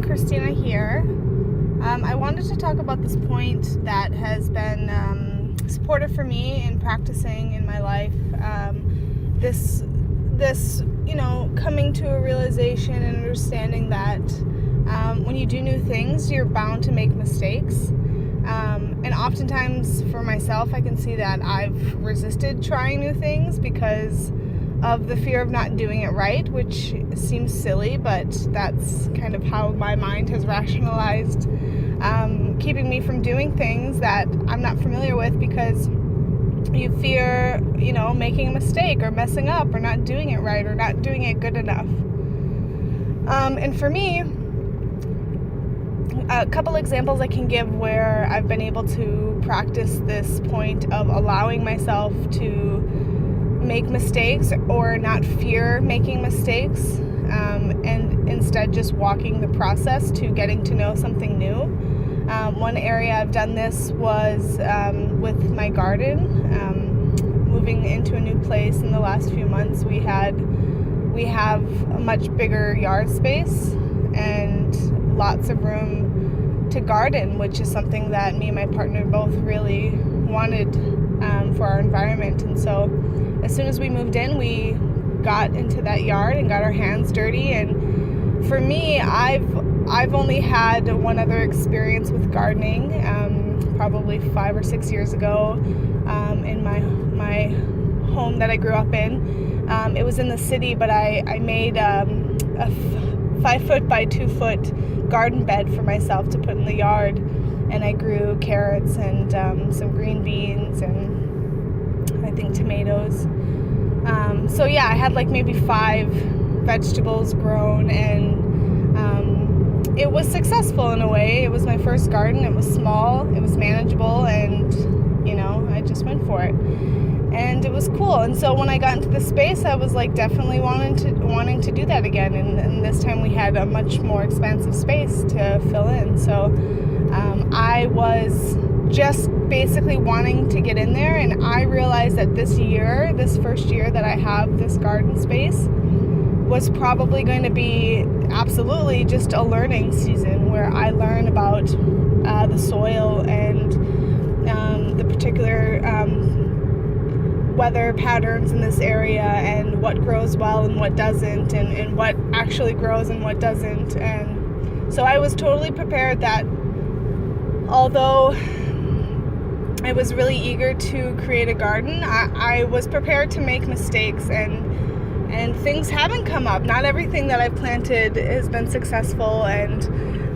Christina here. I wanted to talk about this point that has been supportive for me in practicing in my life. This coming to a realization and understanding that when you do new things, you're bound to make mistakes. And oftentimes for myself, I can see that I've resisted trying new things because of the fear of not doing it right, which seems silly, but that's kind of how my mind has rationalized keeping me from doing things that I'm not familiar with because you fear, making a mistake or messing up or not doing it right or not doing it good enough. And for me, a couple examples I can give where I've been able to practice this point of allowing myself to make mistakes or not fear making mistakes, and instead just walking the process to getting to know something new. One area I've done this was with my garden. Moving into a new place in the last few months, we have a much bigger yard space and lots of room to garden, which is something that me and my partner both really wanted for our environment. And so as soon as we moved in, we got into that yard and got our hands dirty. And for me, I've only had one other experience with gardening, probably 5 or 6 years ago, in my home that I grew up in. It was in the city, but I made a 5 foot by 2 foot garden bed for myself to put in the yard, and I grew carrots and some green beans and I think tomatoes. So yeah, I had like maybe 5 vegetables grown, and it was successful in a way. It was my first garden. It was small, it was manageable, and I just went for it. And it was cool. And so when I got into the space, I was like definitely wanting to do that again. And this time we had a much more expansive space to fill in. So I was just basically wanting to get in there, and I realized that this first year that I have this garden space, was probably going to be absolutely just a learning season where I learn about the soil and the particular weather patterns in this area and what grows well and what doesn't, and what actually grows and what doesn't. And so I was totally prepared that although I was really eager to create a garden, I was prepared to make mistakes, and things haven't come up. Not everything that I've planted has been successful, and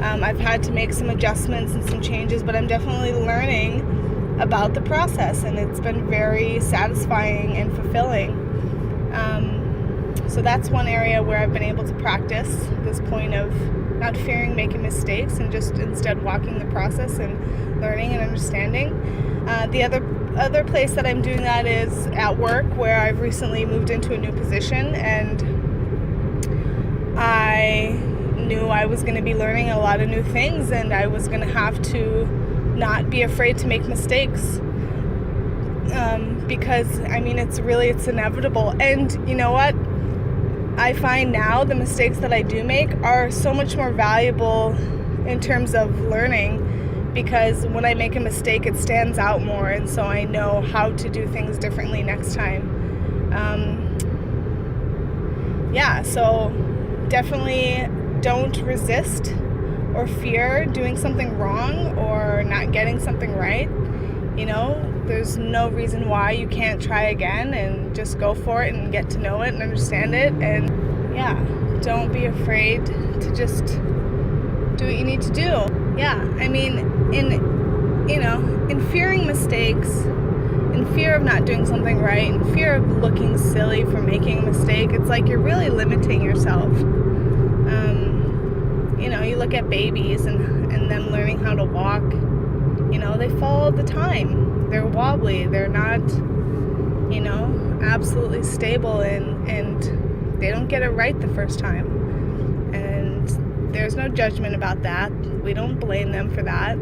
I've had to make some adjustments and some changes, but I'm definitely learning about the process, and it's been very satisfying and fulfilling. So that's one area where I've been able to practice this point of not fearing making mistakes and just instead walking the process and learning and understanding. The other place that I'm doing that is at work, where I've recently moved into a new position, and I knew I was going to be learning a lot of new things, and I was going to have to not be afraid to make mistakes, because it's inevitable. And you know what? I find now the mistakes that I do make are so much more valuable in terms of learning, because when I make a mistake, it stands out more, and so I know how to do things differently next time. So definitely don't resist or fear doing something wrong or not getting something right. There's no reason why you can't try again, and just go for it and get to know it and understand it. And don't be afraid to just do what you need to do. In fearing mistakes, in fear of not doing something right, in fear of looking silly for making a mistake, it's like you're really limiting yourself. You look at babies and them learning how to walk, they fall all the time. They're wobbly, they're not, absolutely stable, and they don't get it right the first time. And there's no judgment about that. We don't blame them for that.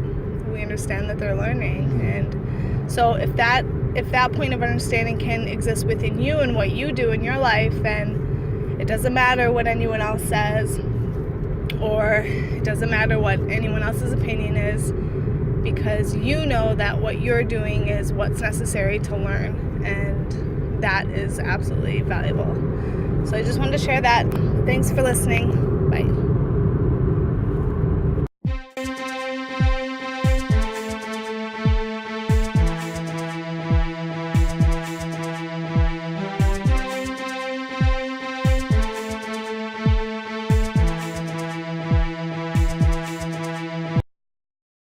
We understand that they're learning. And so if that point of understanding can exist within you and what you do in your life, then it doesn't matter what anyone else says or it doesn't matter what anyone else's opinion is, because you know that what you're doing is what's necessary to learn, and that is absolutely valuable. So I just wanted to share that. Thanks for listening.